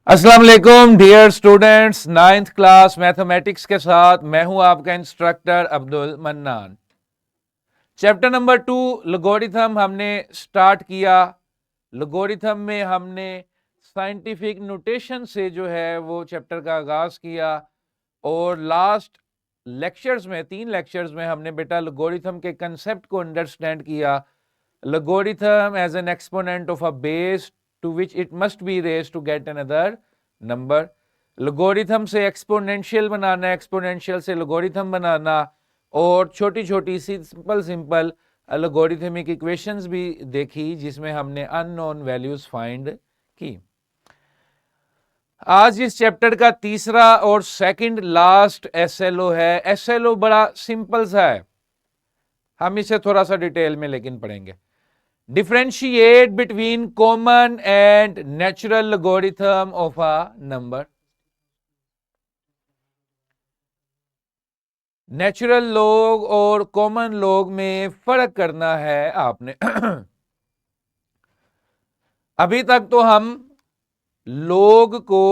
अस्सलाम वालेकुम dear students, ninth class mathematics के साथ मैं हूं आपका instructor Abdul Mannan. Chapter number 2 logarithm हमने स्टार्ट किया। लोगरिथम में हमने साइंटिफिक नोटेशन से जो है वो चैप्टर का आगाज किया और लास्ट लेक्चर्स में 3 लेक्चर्स में हमने बेटा लोगरिथम के कंसेप्ट को अंडरस्टैंड किया। Logarithm as an exponent of a base to which it must be raised to get another number। लोगोरिथम से एक्सपोनेंशियल बनाना, एक्सपोनेंशियल से लोगोरिथम बनाना और छोटी छोटी सिंपल सिंपल लोगोरिथमिक इक्वेशंस भी देखी जिसमें हमने अननोन वैल्यूज फाइंड की। आज इस चैप्टर का तीसरा और सेकंड लास्ट एसएलओ है। एसएलओ बड़ा सिंपल सा है, हम इसे थोड़ा सा डिटेल में लेकिन पढ़ेंगे। Differentiate between common and natural logarithm of a number। Natural log और कॉमन लॉग में फर्क करना है आपने। अभी तक तो हम लॉग को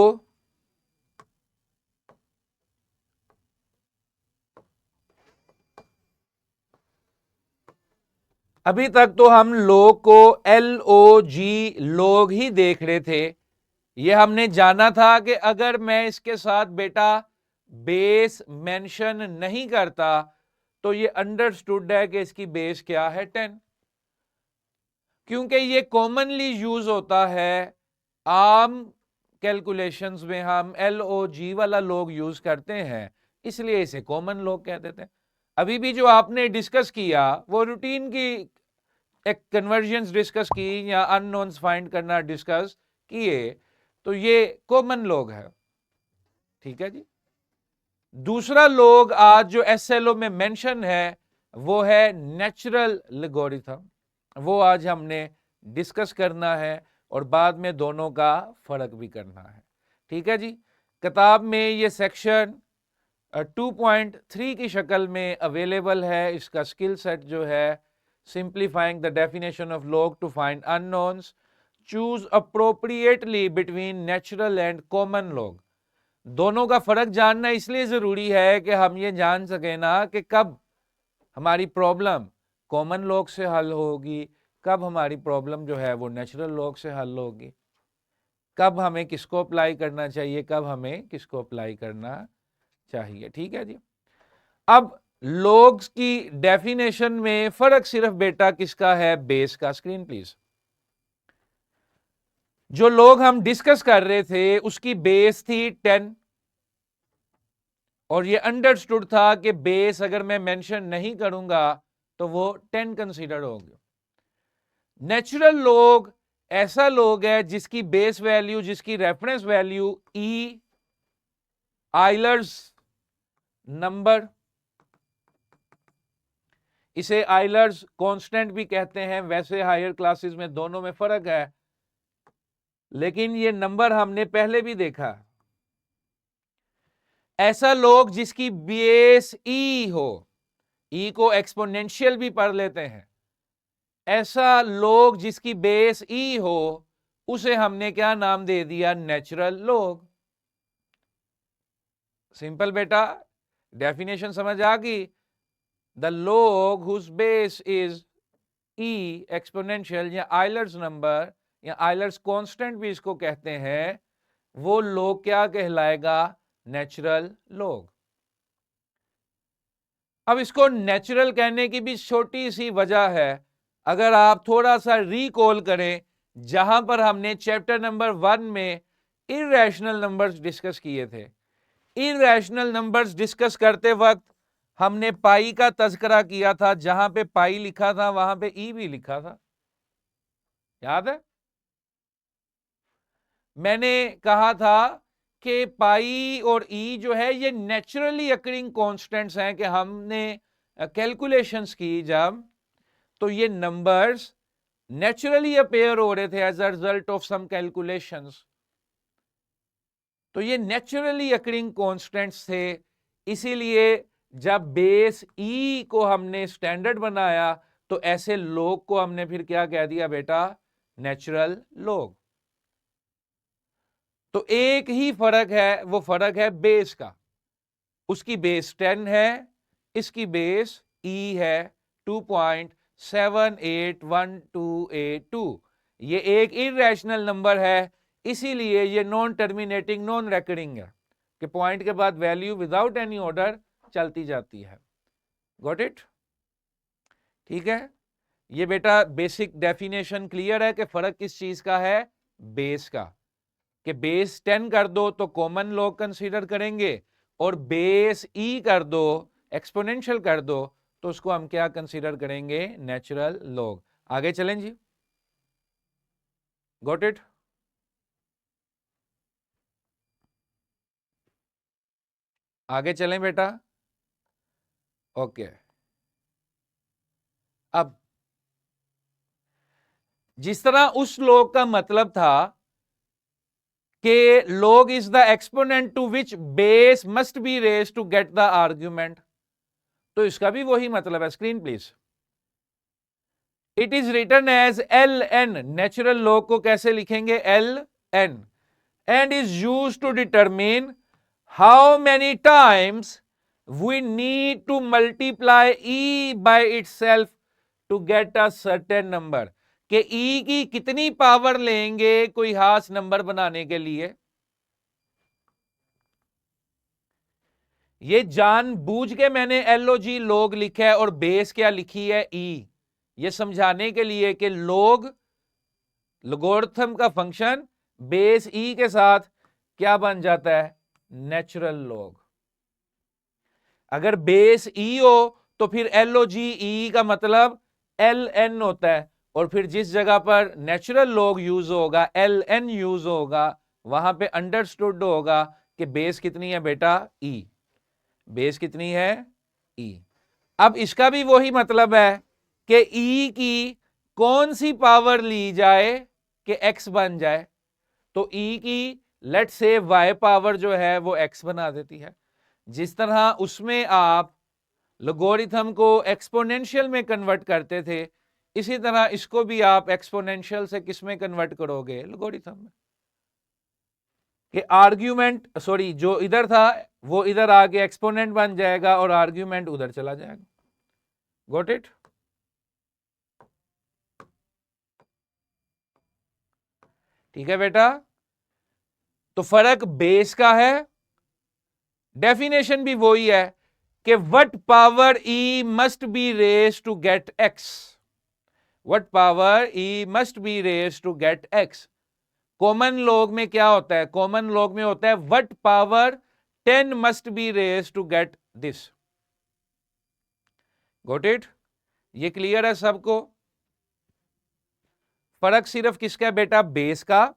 लॉग को LOG लॉग ही देख रहे थे। ये हमने जाना था कि अगर मैं इसके साथ बेटा बेस मेंशन नहीं करता तो ये अंडरस्टूड है कि इसकी बेस क्या है 10, क्योंकि ये कॉमनली यूज होता है। आम कैलकुलेशंस में हम LOG वाला लॉग यूज करते हैं, इसलिए इसे कॉमन लॉग कह देते हैं। अभी भी जो आपने डिस्कस किया वो रूटीन की एक कन्वर्जन्स डिस्कस की या अननोन्स फाइंड करना डिस्कस किए, तो ये कॉमन लॉग है। ठीक है जी। दूसरा लॉग आज जो एसएलओ में मेंशन है वो है नेचुरल लोगरिथम, वो आज हमने डिस्कस करना है और बाद में दोनों का फर्क भी करना है। ठीक है जी। किताब में ये सेक्शन 2.3 की शक्ल में अवेलेबल है। इसका स्किल सेट जो है simplifying the definition of log to find unknowns, choose appropriately between natural and common log. दोनों का फर्क जानना इसलिए जरूरी है कि हम ये जान सके ना कि कब हमारी प्रॉब्लम कॉमन लॉग से हल होगी, कब हमारी प्रॉब्लम जो है वो नेचुरल लॉग से हल होगी, कब हमें किसको अप्लाई करना चाहिए, कब हमें किसको अप्लाई करना चाहिए। ठीक है जी। अब लॉग्स की डेफिनेशन में फर्क सिर्फ बेटा किसका है, बेस का। Screen please. जो लॉग हम डिस्कस कर रहे थे उसकी बेस थी 10 और ये अंडरस्टूड था कि बेस अगर मैं मेंशन नहीं करूंगा तो वो 10 कंसीडर होगी। नेचुरल लॉग ऐसा लॉग है जिसकी बेस वैल्यू, जिसकी रेफरेंस वैल्यू ई आइलर्स नंबर, इसे आइलर्स कांस्टेंट भी कहते हैं। वैसे हायर क्लासेस में दोनों में फर्क है, लेकिन ये नंबर हमने पहले भी देखा। ऐसा लॉग जिसकी बेस ई हो, ई को एक्सपोनेंशियल भी पढ़ लेते हैं, ऐसा लॉग जिसकी बेस ई हो उसे हमने क्या नाम दे दिया, नेचुरल लॉग। सिंपल बेटा, डेफिनेशन समझ आ गई। The log whose base is e exponential या आइलर्स नंबर या आइलर्स कांस्टेंट भी इसको कहते हैं, वो लॉग क्या कहलाएगा, नेचुरल लॉग। अब इसको नेचुरल कहने की भी छोटी सी वजह है। अगर आप थोड़ा सा रिकॉल करें, जहां पर हमने चैप्टर नंबर 1 में इररेशनल नंबर्स डिस्कस किए थे, इररेशनल नंबर्स डिस्कस करते वक्त हमने पाई का तज़करा किया था। जहां पे पाई लिखा था वहां पे ई भी लिखा था, याद है? मैंने कहा था कि पाई और ई जो है ये नेचुरली अकरिंग कांस्टेंट्स हैं, कि हमने कैलकुलेशंस की जब, तो ये नंबर्स नेचुरली अपेयर हो रहे थे as a result of some calculations. तो ये नेचुरली अकरिंग कांस्टेंट्स थे, इसीलिए जब बेस ई को हमने स्टैंडर्ड बनाया तो ऐसे लॉग को हमने फिर क्या कह दिया बेटा, नेचुरल लॉग। तो एक ही फर्क है, वो फर्क है बेस का। उसकी बेस 10 है, इसकी बेस ई है 2.781282। ये एक इरेशनल नंबर है, इसीलिए ये नॉन टर्मिनेटिंग नॉन रेकरिंग है कि पॉइंट के बाद वैल्यू विदाउट एनी ऑर्डर चलती जाती है। Got it? ठीक है, ये बेटा बेसिक डेफिनेशन क्लियर है कि फर्क किस चीज का है? बेस का। कि बेस 10 कर दो तो कॉमन लॉग कंसीडर करेंगे, और बेस ई कर दो, एक्सपोनेंशियल कर दो, तो उसको हम क्या कंसीडर करेंगे? Natural log. आगे चलें जी। Got it? आगे चलें बेटा। ओके, अब जिस तरह उस लॉग का मतलब था कि log is the exponent to which base must be raised to get the argument, तो इसका भी वही मतलब है। Screen please. It is written as ln, natural log को कैसे लिखेंगे? ln, and is used to determine how many times we need to multiply e by itself to get a certain number, कि e की कितनी power लेंगे कोई खास number बनाने के लिए। ये जानबूझ के मैंने LOG लॉग लिखा है और बेस क्या लिखी है? ई, ये समझाने के लिए कि लॉग लोगरिथम का फंक्शन बेस ई के साथ क्या बन जाता है? Natural log. अगर बेस ई हो तो फिर LOG ई का मतलब LN होता है, और फिर जिस जगह पर नेचुरल लॉग यूज होगा, LN यूज होगा, वहां पे अंडरस्टूड होगा कि बेस कितनी है बेटा? ई। बेस कितनी है? ई। अब इसका भी वही मतलब है कि ई की कौन सी पावर ली जाए कि एक्स बन जाए, तो ई की लेट से वाई पावर जो है वो एक्स बना देती है। जिस तरह उसमें आप लोगरिथम को एक्सपोनेंशियल में कन्वर्ट करते थे, इसी तरह इसको भी आप एक्सपोनेंशियल से किस में कन्वर्ट करोगे? लोगरिथम में। कि आर्ग्यूमेंट, सॉरी, जो इधर था वो इधर आके एक्सपोनेंट बन जाएगा और आर्ग्यूमेंट उधर चला जाएगा। Got it? ठीक है बेटा, तो फर्क बेस का है, डेफिनेशन भी वही है कि what power e must be raise to get x, what power e must be raise to get x. Common log में क्या होता है? कॉमन लॉग में होता है what power 10 must be raise to get this. Got it? ये clear है सबको? फर्क सिर्फ किसका है बेटा? बेस का।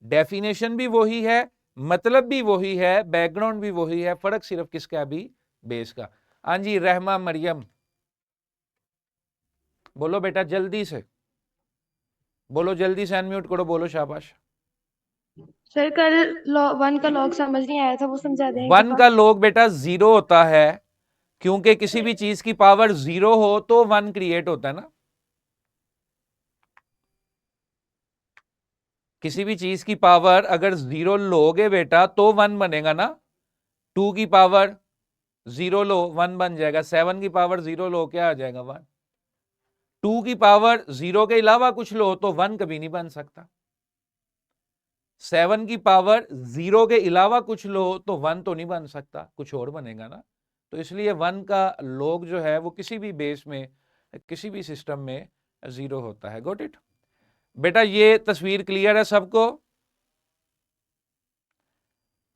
डेफिनेशन भी वही है, मतलब भी वही है, बैकग्राउंड भी वही है, फर्क सिर्फ किसका? भी बेस का। हाँ जी, रहमा मरियम बोलो बेटा, जल्दी से बोलो, जल्दी से अनम्यूट करो, बोलो शाबाश। सर कल 1 का लॉग समझ नहीं आया था, वो समझा दें। 1 का लॉग बेटा 0 होता है, क्योंकि किसी भी चीज की पावर 0 हो तो 1 क्रिएट होता है ना। किसी भी चीज की पावर अगर 0 लोगे बेटा तो 1 बनेगा ना। 2 की पावर 0 लो, 1 बन जाएगा। 7 की पावर 0 लो, क्या आ जाएगा? 1। 2 की पावर 0 के अलावा कुछ लो तो 1 कभी नहीं बन सकता। 7 की पावर 0 के अलावा कुछ लो तो 1 तो नहीं बन सकता, कुछ और बनेगा ना। तो इसलिए 1 का लॉग जो है वो किसी भी बेस में, किसी भी सिस्टम में 0 होता है। Got it? बेटा ये तस्वीर क्लियर है सबको?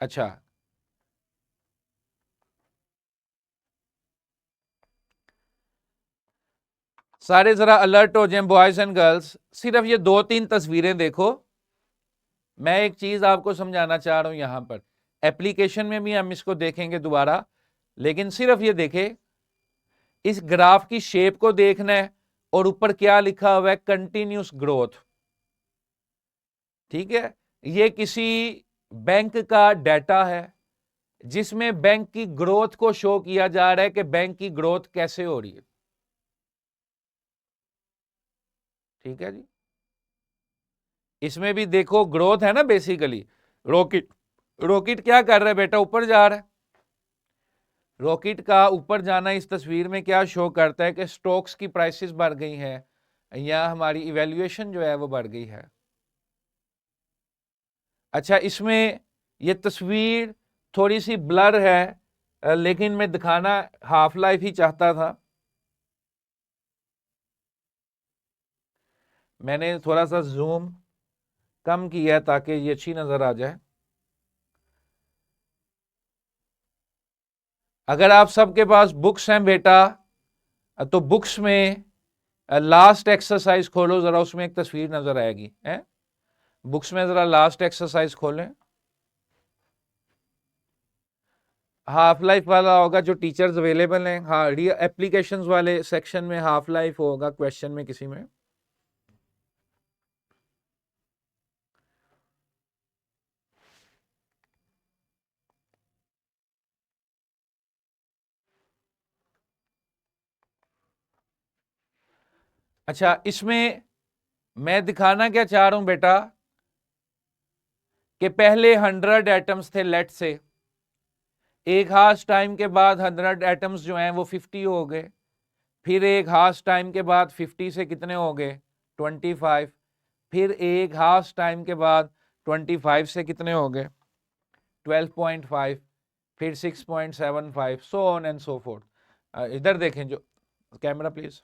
अच्छा, सारे जरा अलर्ट हो जाएं बॉयज एंड गर्ल्स। सिर्फ ये 2-3 तस्वीरें देखो, मैं एक चीज आपको समझाना चाह रहा हूं। यहां पर एप्लीकेशन में भी हम इसको देखेंगे दोबारा, लेकिन सिर्फ ये देखें, इस ग्राफ की शेप को देखना है, और ऊपर क्या लिखा हुआ है? Continuous growth. ठीक है, ये किसी बैंक का डाटा है जिसमें बैंक की ग्रोथ को शो किया जा रहा है कि बैंक की ग्रोथ कैसे हो रही है। ठीक है जी, इसमें भी देखो ग्रोथ है ना बेसिकली, रॉकेट रॉकेट क्या कर रहा है बेटा, ऊपर जा रहा है। रॉकेट का ऊपर जाना इस तस्वीर में क्या शो करता है कि स्टॉक्स की प्राइसेस बढ़ गई हैं या हमारी इवैल्यूएशन जो है वो बढ़ गई है। अच्छा, इसमें ये तस्वीर थोड़ी सी ब्लर है, लेकिन मैं दिखाना हाफ लाइफ ही चाहता था। मैंने थोड़ा सा जूम कम किया है ताकि ये अच्छी नजर आ जाए। अगर आप सबके पास बुक्स हैं बेटा, तो बुक्स में लास्ट एक्सरसाइज खोलो जरा, उसमें एक तस्वीर नजर आएगी है। बुक्स में जरा लास्ट एक्सरसाइज खोलें। हाफ लाइफ वाला होगा जो टीचर्स अवेलेबल हैं, हाँ एप्लीकेशंस वाले सेक्शन में हाफ लाइफ होगा क्वेश्चन में किसी में। अच्छा, इसमें मैं दिखाना क्या चाह रहा हूं बेटा कि पहले 100 एटम्स थे, लेट से एक हाफ टाइम के बाद 100 एटम्स जो हैं वो 50 हो गए, फिर एक हाफ टाइम के बाद 50 से कितने हो गए 25, फिर एक हाफ टाइम के बाद 25 से कितने हो गए 12.5, फिर 6.75, so on and so fourth. इधर देखें जो कैमरा प्लीज।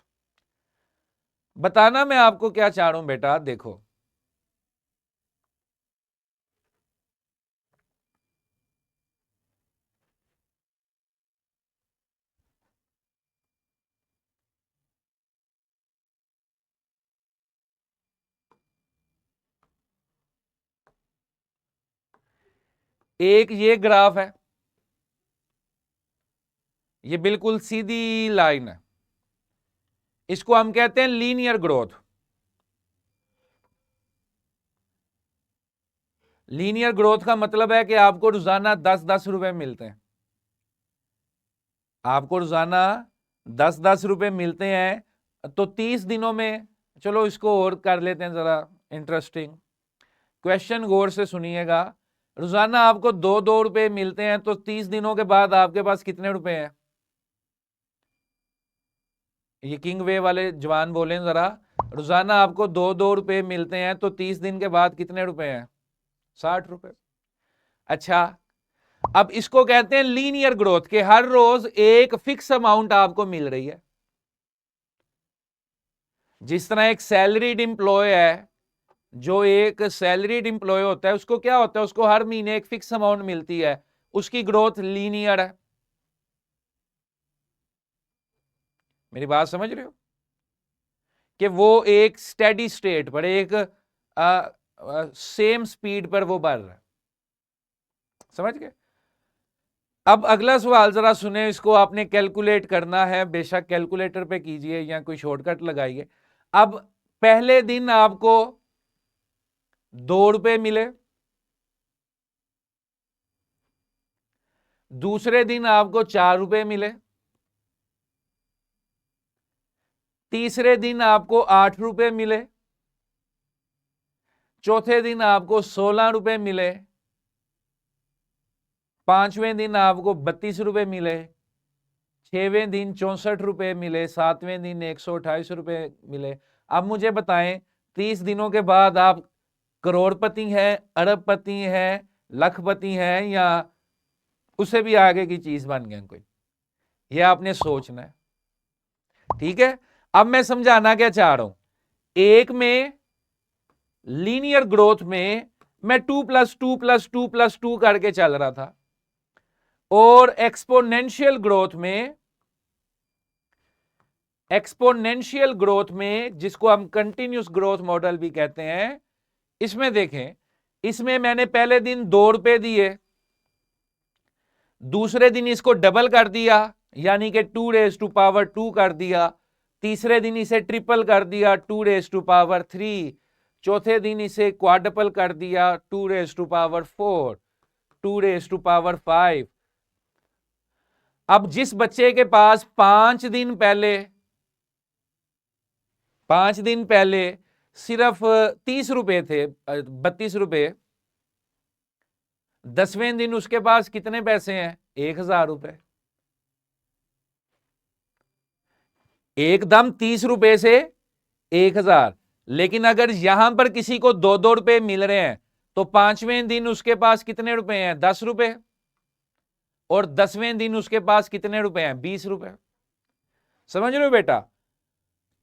बताना मैं आपको क्या चाह रहा हूं बेटा, देखो एक ये ग्राफ है, ये बिल्कुल सीधी लाइन है, इसको हम कहते हैं लीनियर ग्रोथ। लीनियर ग्रोथ का मतलब है कि आपको रोजाना 10-10 रुपए मिलते हैं, आपको रोजाना 10-10 रुपए मिलते हैं, तो 30 दिनों में, चलो इसको और कर लेते हैं जरा इंटरेस्टिंग। क्वेश्चन गौर से सुनिएगा, रोजाना आपको 2-2 रुपए मिलते हैं, तो 30 दिनों के बाद आपके पास कितने रुपए हैं? ये किंग वे वाले जवान बोलें जरा, रोजाना आपको 2-2 रुपए मिलते हैं, तो 30 दिन के बाद कितने रुपए हैं? 60 रुपए। अच्छा, अब इसको कहते हैं लीनियर ग्रोथ के हर रोज एक फिक्स अमाउंट आपको मिल रही है। जिस तरह एक सैलरीड इंप्लॉय है, जो एक सैलरीड इंप्लॉय होता है उसको क्या होता है, उसको हर महीने एक फिक्स अमाउंट मिलती है, उसकी ग्रोथ लीनियर है। मेरी बात समझ रहे हो कि वो एक स्टेडी स्टेट पर एक सेम स्पीड पर वो बढ़ रहा है, समझ गए? अब अगला सवाल जरा सुने, इसको आपने कैलकुलेट करना है, बेशक कैलकुलेटर पे कीजिए या कोई शॉर्टकट लगाइए। अब पहले दिन आपको 2 रुपए मिले, दूसरे दिन आपको 4 रुपए मिले, तीसरे दिन आपको 8 रुपए मिले, चौथे दिन आपको 16 रुपए मिले, पांचवें दिन आपको 32 रुपए मिले, छवें दिन 64 रुपए मिले, सातवें दिन 128 रुपए मिले। अब मुझे बताएं, 30 दिनों के बाद आप करोड़पति हैं, अरबपति हैं, लखपति हैं, या उससे भी आगे की चीज बन गए कोई? ये आपने सोचना है, ठीक है? अब मैं समझाना क्या चाह रहा हूं, एक में लीनियर ग्रोथ में मैं 2+2+2+2 करके चल रहा था, और एक्सपोनेंशियल ग्रोथ में जिसको हम कंटिन्यूस ग्रोथ मॉडल भी कहते हैं, इसमें देखें, इसमें मैंने पहले दिन 2 रुपए दिए, दूसरे दिन इसको डबल कर दिया यानी कि 2 रेज़ टू पावर 2 कर दिया, तीसरे दिन इसे ट्रिपल कर दिया 2 रेज़ टू पावर 3, चौथे दिन इसे क्वाड्रपल कर दिया 2 raise to power 4, 2 raise to power 5। अब जिस बच्चे के पास 5 दिन पहले सिर्फ 30 रुपए थे, 32 रुपए, 10वें दिन उसके पास कितने पैसे हैं? 1000 रुपए। एकदम 30 रुपए से 1000। लेकिन अगर यहां पर किसी को 2-2 रुपए मिल रहे हैं तो 5वें दिन उसके पास कितने रुपए हैं? 10 रुपए। और 10वें दिन उसके पास कितने रुपए हैं? 20 रुपए। समझ रहे हो बेटा?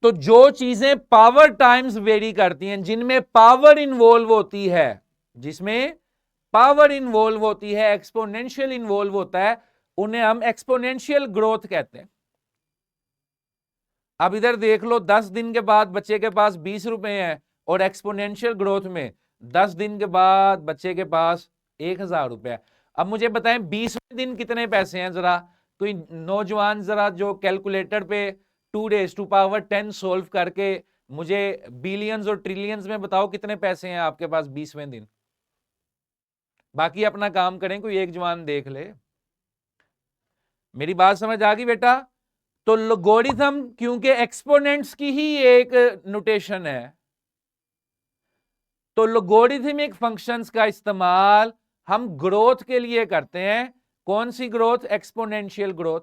तो जो चीजें पावर टाइम्स वेरी करती हैं, जिनमें पावर इन्वॉल्व होती है, जिसमें पावर इन्वॉल्व होती है, एक्सपोनेंशियल इन्वॉल्व होता है, उन्हें हम एक्सपोनेंशियल ग्रोथ कहते हैं। अब इधर देख लो, 10 दिन के बाद बच्चे के पास 20 रुपए हैं और एक्सपोनेंशियल ग्रोथ में 10 दिन के बाद बच्चे के पास 1000 रुपए है। अब मुझे बताएं 20वें दिन कितने पैसे हैं? जरा कोई नौजवान जरा जो कैलकुलेटर पे 2 raised to power 10 सोल्व करके मुझे बिलियंस और ट्रिलियंस में बताओ कितने पैसे हैं आपके पास 20वें दिन। बाकी अपना काम करें, कोई एक जवान देख ले। मेरी बात समझ आ गई बेटा? तो लोगोरिथम क्योंकि एक्सपोनेंट्स की ही एक नोटेशन है, तो लोगोरिथमिक फंक्शंस का इस्तेमाल हम ग्रोथ के लिए करते हैं। कौन सी ग्रोथ? एक्सपोनेंशियल ग्रोथ,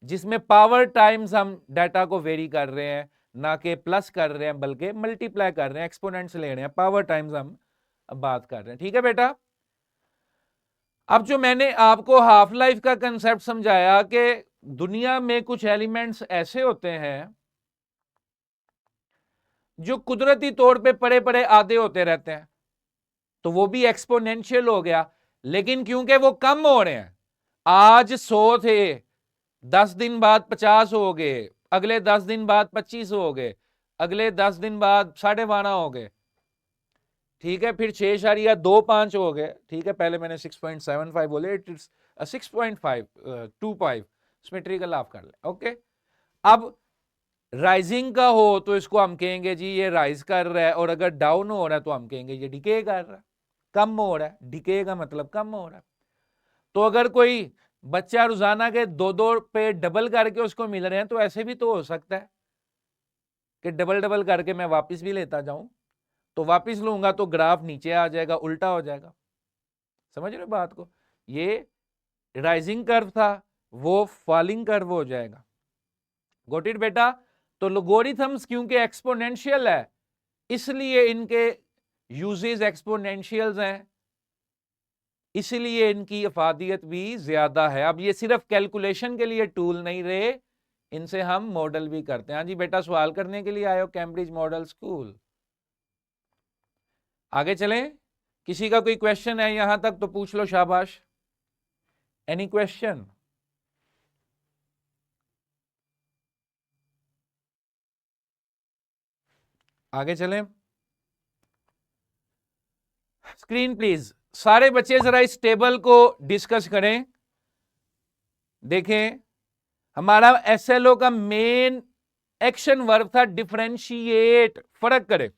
जिसमें पावर टाइम्स हम डाटा को वेरी कर रहे हैं, ना कि प्लस कर रहे हैं बल्कि मल्टीप्लाई कर रहे हैं, एक्सपोनेंट्स ले रहे हैं, पावर टाइम्स हम बात कर रहे हैं। ठीक है बेटा? अब जो मैंने आपको हाफ लाइफ का कंसेप्ट समझाया कि दुनिया में कुछ एलिमेंट्स ऐसे होते हैं जो कुदरती तौर पे पड़े पड़े आधे होते रहते हैं, तो वो भी एक्सपोनेंशियल हो गया। लेकिन क्योंकि वो कम हो रहे हैं, आज 100 थे, 10 दिन बाद 50 हो गए, अगले 10 दिन बाद 25 हो गए, अगले 10 दिन बाद 12.5 हो गए, ठीक है, फिर 6.25 हो गए, ठीक है, पहले मैंने 6.75 बोले, इट इज 6.525, सिमेट्रिकल ऑफ कर ले। ओके, अब राइजिंग का हो तो इसको हम कहेंगे जी ये राइज कर रहा है, और अगर डाउन हो रहा है तो हम कहेंगे ये डिके कर रहा है, कम हो रहा है। डिके का मतलब कम हो रहा है। तो अगर कोई बच्चा रोजाना के 2-2 पे डबल करके उसको मिल रहे हैं, तो ऐसे भी तो हो सकता है कि डबल डबल करके मैं वापस भी लेता जाऊं, तो वापस लूंगा तो ग्राफ नीचे आ जाएगा, उल्टा हो जाएगा। समझ रहे हो बात को? ये राइजिंग कर्व था, वो फॉलिंग कर्व हो जाएगा। गॉट इट बेटा? तो लोगोरिथम्स क्योंकि एक्सपोनेंशियल है, इसलिए इनके यूजेस एक्सपोनेंशियल्स हैं, इसलिए इनकी अफादियत भी ज्यादा है। अब ये सिर्फ कैलकुलेशन के लिए टूल नहीं रहे, इनसे हम मॉडल भी करते हैं। हाँ जी बेटा, सवाल करने के लिए आए हो कैम्ब्रिज मॉडल स्कूल? आगे चलें। किसी का कोई क्वेश्चन है यहां तक तो पूछ लो, शाबाश। Any question? आगे चलें। स्क्रीन प्लीज, सारे बच्चे जरा इस टेबल को डिस्कस करें। देखें, हमारा एसएलओ का मेन एक्शन वर्ब था डिफरेंशिएट, फर्क करे,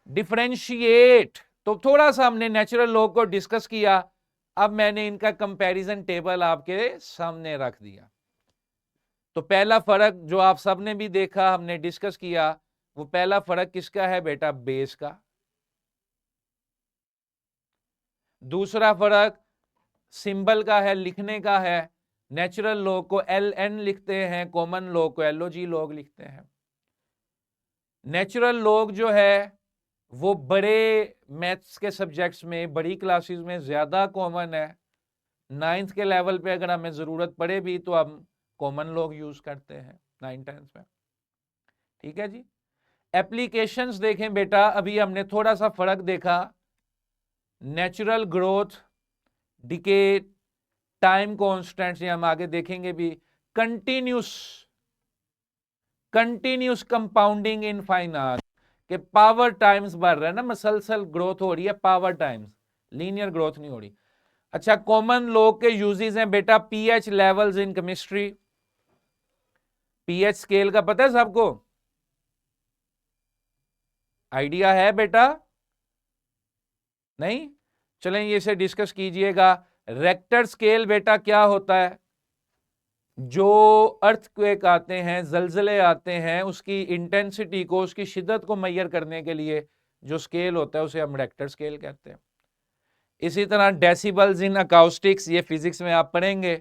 डिफरेंशिएट। तो थोड़ा सा हमने नेचुरल लॉ को डिस्कस किया, अब मैंने इनका कंपैरिजन टेबल आपके सामने रख दिया। तो पहला फर्क जो आप सबने भी देखा, हमने डिस्कस किया, वो पहला फर्क किसका है बेटा? बेस का। दूसरा फर्क सिंबल का है, लिखने का है। नेचुरल लॉग को LN लिखते हैं, कॉमन लॉग को LOG लॉग लिखते हैं। नेचुरल लॉग जो है वो बड़े मैथ्स के सब्जेक्ट्स में, बड़ी क्लासेस में ज्यादा कॉमन है। 9th के लेवल पे अगर हमें जरूरत पड़े भी तो हम कॉमन लॉग यूज करते हैं 9th-10th में। ठीक है जी। एप्लीकेशंस देखें बेटा, अभी हमने थोड़ा सा फर्क देखा, natural growth, decay, time constants, हम आगे देखेंगे भी। कंटिन्यूस कंपाउंडिंग इन फाइनाइट, कि पावर टाइम्स बढ़ रहा है ना, मसलसल ग्रोथ हो रही है पावर टाइम्स, लीनियर ग्रोथ नहीं हो रही। अच्छा, कॉमन लॉग के यूजेस हैं बेटा, pH levels in chemistry. PH scale का पता है सबको? आइडिया है बेटा? नहीं? चलें ये से डिस्कस कीजिएगा। रेक्टर स्केल बेटा क्या होता है? जो अर्थक्वेक आते हैं, जलजले आते हैं, उसकी इंटेंसिटी को, उसकी शिद्दत को मैयर करने के लिए जो स्केल होता है उसे हम रेक्टर स्केल कहते हैं। इसी तरह डेसिबल्स इन अकाउस्टिक्स, ये फिजिक्स में आप पढ़ेंगे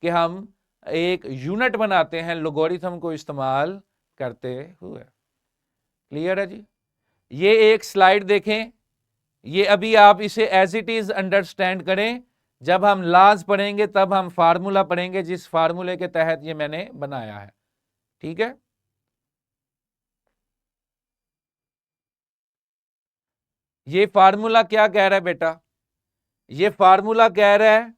कि हम एक यूनिट बनाते हैं लोगरिथम को इस्तेमाल करते हुए। क्लियर है जी? ये एक स्लाइड देखें, ये अभी आप इसे एज इट इज अंडरस्टैंड करें। जब हम लॉज पढ़ेंगे तब हम फार्मूला पढ़ेंगे जिस फार्मूले के तहत ये मैंने बनाया है। ठीक है, ये फार्मूला क्या कह रहा है बेटा? ये फार्मूला कह रहा है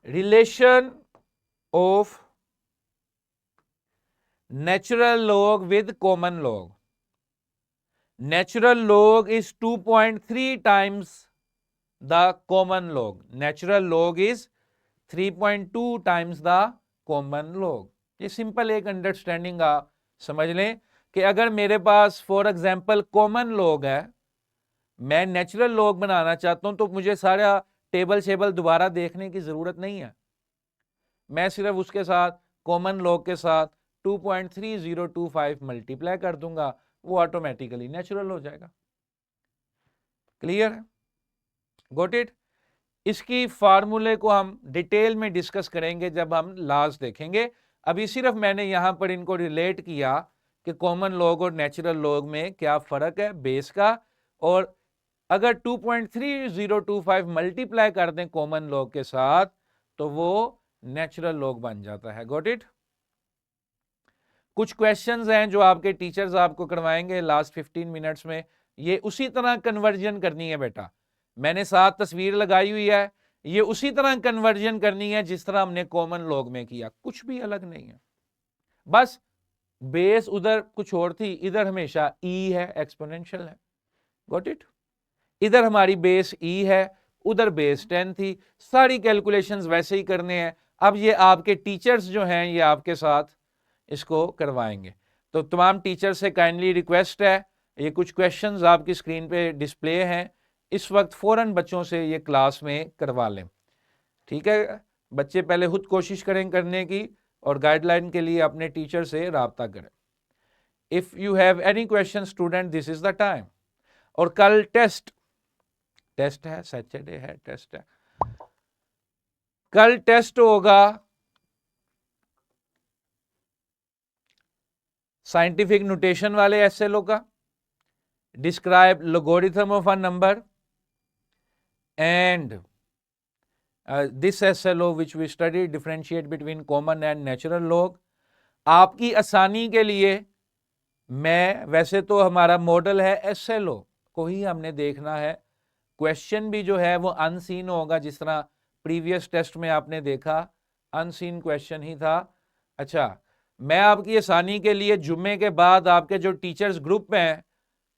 relation of natural log with common log. Natural log is 2.3 times the common log. Natural log is 3.2 times the common log. ये सिंपल एक अंडरस्टैंडिंग आप समझ लें कि अगर मेरे पास फॉर एग्जांपल कॉमन लॉग है, मैं नेचुरल लॉग बनाना चाहता हूं, तो मुझे सारा टेबल शेबल दोबारा देखने की जरूरत नहीं है। मैं सिर्फ उसके साथ कॉमन लॉग के साथ 2.3025 मल्टीप्लाई कर दूंगा, वो ऑटोमेटिकली नेचुरल हो जाएगा। क्लियर है? Got it? इसकी फार्मूले को हम डिटेल में डिस्कस करेंगे जब हम लॉज देखेंगे। अभी सिर्फ मैंने यहां पर इनको रिलेट किया कि कॉमन लॉग और नेचुरल लॉग में क्या फर्क है बेस का, और अगर 2.3025 मल्टीप्लाई कर दें कॉमन लॉग के साथ तो वो नेचुरल लॉग बन जाता है। Got it? कुछ क्वेश्चंस हैं जो आपके टीचर्स आपको करवाएंगे लास्ट 15 मिनट्स में, ये उसी तरह कन्वर्जन करनी है बेटा। मैंने साथ तस्वीर लगाई हुई है, ये उसी तरह कन्वर्जन करनी है जिस तरह हमने कॉमन लॉग में किया, कुछ भी अलग नहीं है। बस बेस उधर कुछ और थी, इधर हमेशा ई है, एक्सपोनेंशियल है। Got it? इधर हमारी बेस ई है, उधर बेस 10 थी। सारी कैलकुलेशंस वैसे ही करने हैं। अब ये आपके टीचर्स जो हैं ये आपके साथ इसको करवाएंगे। तो तमाम टीचर से काइंडली रिक्वेस्ट है, ये कुछ क्वेश्चंस आपकी स्क्रीन पे डिस्प्ले हैं, इस वक्त फौरन बच्चों से ये क्लास में करवा लें। ठीक है, बच्चे पहले खुद कोशिश करें करने की, और गाइडलाइन के लिए अपने टीचर से राब्ता करें। If you have any question student, this is the time. और कल टेस्ट है, सैटरडे है, टेस्ट है। कल टेस्ट होगा साइंटिफिक नोटेशन वाले एसएलओ का, describe logarithm of a number, and this SLO which we study differentiate between common and natural log. आपकी आसानी के लिए मैं, वैसे तो हमारा मॉडल है एसएलओ को ही हमने देखना है, क्वेश्चन भी जो है वो अनसीन होगा, जिस तरह प्रीवियस टेस्ट में आपने देखा अनसीन क्वेश्चन ही था। अच्छा, मैं आपकी आसानी के लिए जुम्मे के बाद आपके जो टीचर्स ग्रुप हैं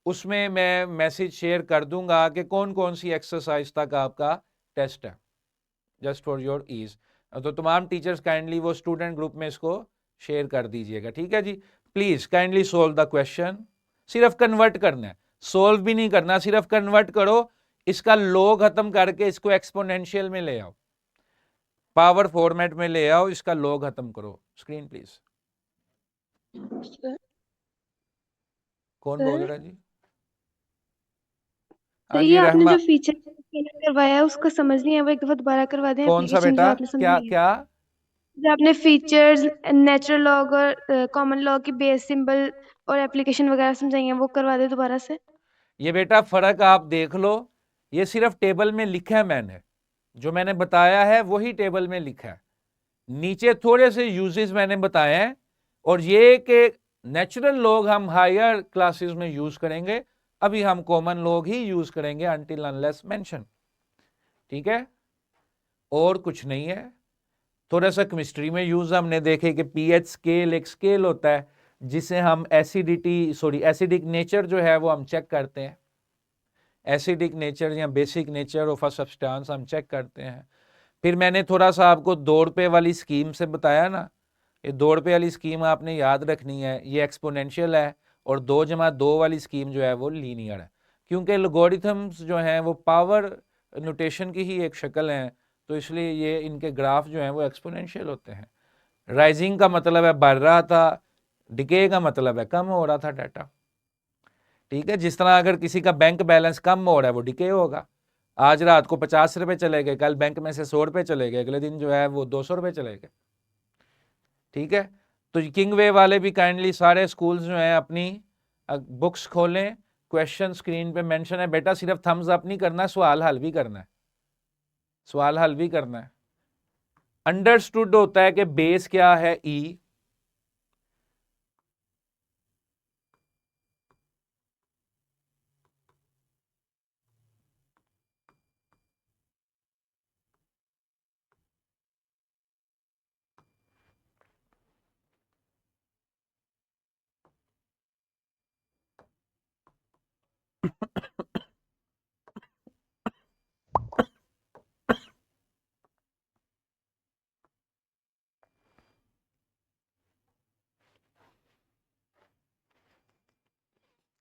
उसमें मैं मैसेज शेयर कर दूंगा कि कौन कौन सी एक्सरसाइज तक आपका टेस्ट है, जस्ट फॉर योर ईज। तो तमाम टीचर्स काइंडली वो स्टूडेंट ग्रुप में इसको शेयर कर दीजिएगा। ठीक है जी? Please kindly solve the question. सिर्फ कन्वर्ट करना है, सोल्व भी नहीं करना, सिर्फ कन्वर्ट करो। इसका लॉग खत्म करके इसको एक्सपोनेंशियल में ले आओ, पावर फॉर्मेट में ले आओ, इसका लॉग खत्म करो। Screen please. कौन बोल सर रहा है जी? सर हाँ ये जी, आपने रहमा। जो फीचर करवाया है उसका समझ नहीं आया, वो एक दफा दोबारा करवा दें, कौन सा एप्लीकेशन जो बेटा? आपने क्या समझाई है। क्या? जो आपने फीचर्स, नेचुरल लॉग और कॉमन लॉग की बेस सिंबल और एप्लीकेशन वगैरह समझाई है, वो करवा दे दोबारा से। ये बेटा फर्क आप देख लो, ये सिर्फ टेबल में लिखा है, मैंने जो मैंने बताया है वही टेबल में लिखा है। नीचे थोड़े से यूजेस मैंने बताए हैं, और ये कि नेचुरल लॉग हम हायर क्लासेस में यूज करेंगे, अभी हम कॉमन लॉग ही यूज करेंगे अनटिल अनलेस मेंशन। ठीक है, और कुछ नहीं है। थोड़ा सा केमिस्ट्री में यूज हमने देखे कि पीएच स्केल एक स्केल होता है जिसे हम एसिडिक नेचर जो है वो हम चेक करते हैं, एसिडिक नेचर या basic nature of a substance हम चेक करते हैं। फिर मैंने थोड़ा सा आपको 2 रुपए वाली स्कीम से बताया ना, ये 2 रुपए वाली स्कीम आपने याद रखनी है, ये एक्सपोनेंशियल है, और 2 + 2 वाली स्कीम जो है वो लीनियर है, क्योंकि लोगरिथम्स जो हैं वो पावर नोटेशन की ही एक शक्ल है, तो इसलिए ये इनके ग्राफ जो हैं वो एक्सपोनेंशियल होते हैं। राइजिंग का मतलब है बढ़ रहा था, डिके का मतलब है कम हो रहा था डाटा। ठीक है, जिस तरह अगर किसी का बैंक बैलेंस कम हो रहा है वो डिके होगा। आज रात को 50 रुपए चले गए, कल बैंक में से 100 रुपए चले गए, अगले दिन जो है वो 200 रुपए चले गए। ठीक है, तो किंग वे वाले भी काइंडली सारे स्कूल्स जो हैं अपनी बुक्स खोलें, क्वेश्चन स्क्रीन पे मेंशन है बेटा, सिर्फ थम्स अप नहीं करना, सवाल हल भी करना है, सवाल हल भी करना है। अंडरस्टूड होता है कि बेस क्या है, ई।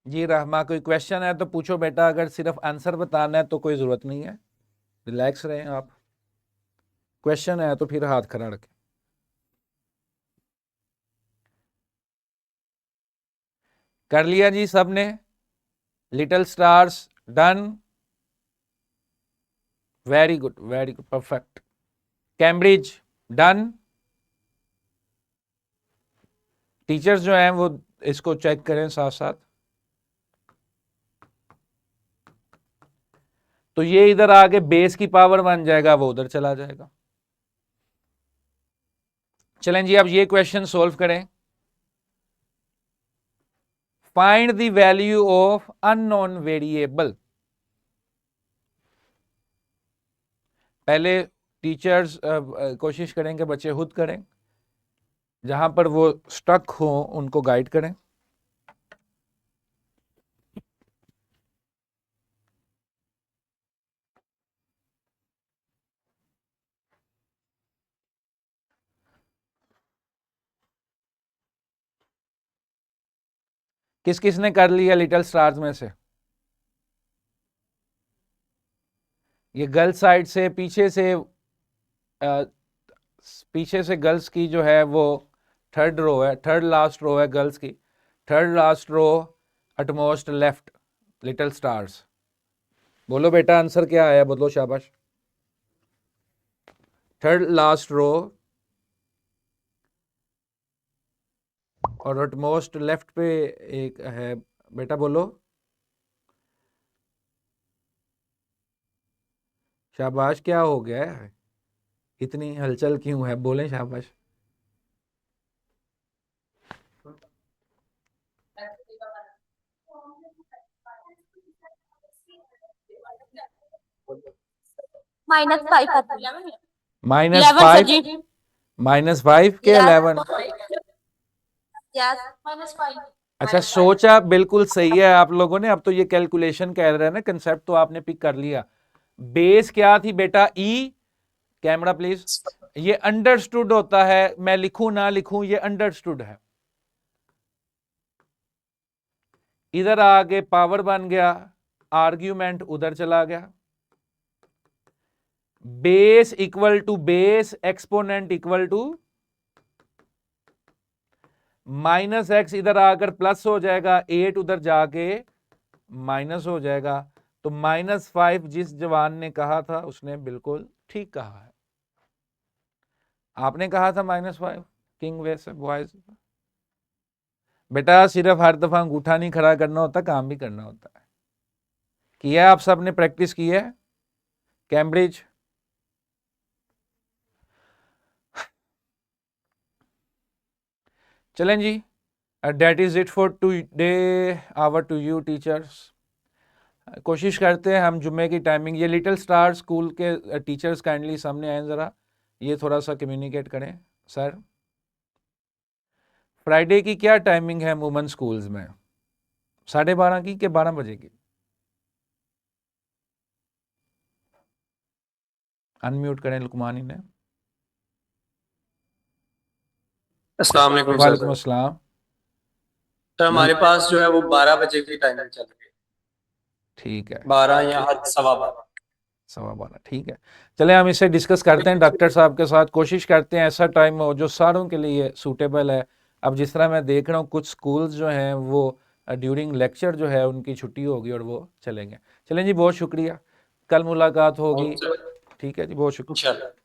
जी रहमा, कोई क्वेश्चन है तो पूछो बेटा, अगर सिर्फ आंसर बताना है तो कोई जरूरत नहीं है, रिलैक्स रहें आप। क्वेश्चन है तो फिर हाथ खड़ा रखें। कर लिया जी सबने? Little stars done, very good very good, perfect. Cambridge done. Teachers जो हैं वो इसको चेक करें साथ साथ। तो ये इधर आके बेस की पावर बन जाएगा, वो उधर चला जाएगा। चलें जी, अब ये क्वेश्चन सोल्व करें। Find the value of unknown variable. पहले टीचर्स कोशिश करें कि बच्चे खुद करें, जहां पर वो स्टक हो उनको गाइड करें। किस किस ने कर लिया लिटिल स्टार्स में से? ये गर्ल्स साइड से पीछे से गर्ल्स की जो है वो थर्ड रो है, थर्ड लास्ट रो है गर्ल्स की, third last row utmost left, little stars. बोलो बेटा आंसर क्या आया, बोलो शाबाश। थर्ड लास्ट रो और अटमोस्ट लेफ्ट पे एक है, बेटा बोलो शाबाश। क्या हो गया है, इतनी हलचल क्यों है, बोलें शाबाश। -5 -5, -5 के 11। अच्छा, सोचा बिल्कुल सही है आप लोगों ने। अब तो ये कैलकुलेशन कह रहे हैं ना, कंसेप्ट तो आपने पिक कर लिया। बेस क्या थी बेटा, ई। Camera please. ये अंडरस्टूड होता है, मैं लिखूं ना लिखूं ये अंडरस्टूड है। इधर आके पावर बन गया, आर्ग्यूमेंट उधर चला गया। Base equal to base, exponent equal to -x, इधर आकर प्लस हो जाएगा, 8 उधर जाके माइनस हो जाएगा। तो -5 जिस जवान ने कहा था उसने बिल्कुल ठीक कहा है। आपने कहा था -5 किंग वे से बॉयज। बेटा सिर्फ हर दफा अंगूठा नहीं खड़ा करना होता, काम भी करना होता है। किया आप सबने, प्रैक्टिस की है कैम्ब्रिज? चलें जी, date is it for today our to you teachers. कोशिश करते हैं हम जुम्मे की टाइमिंग, ये लिटिल स्टार स्कूल के टीचर्स काइंडली सामने आए ज़रा, ये थोड़ा सा कम्युनिकेट करें। सर फ्राइडे की क्या टाइमिंग है वुमेन स्कूल्स में? 12:30 की कि 12 बजे की? अनम्यूट करें लुकमानी ने। अस्सलाम वालेकुम वालेकुम सर। अस्सलाम। सर हमारे पास जो है वो 12 बजे की टाइमिंग चल रही है, ठीक है, 12 या हद 12:15। 12:15 ठीक है। चले हम इसे डिस्कस करते हैं डॉक्टर साहब के साथ, कोशिश करते हैं ऐसा टाइम हो जो सारों के लिए सूटेबल है। अब जिस तरह मैं देख रहा हूँ कुछ स्कूल्स जो हैं वो ड्यूरिंग लेक्चर जो है उनकी छुट्टी होगी और वो चलेंगे। चलें जी, बहुत शुक्रिया, कल मुलाकात होगी। ओके, ठीक है जी, बहुत शुक्रिया। इंशाल्लाह।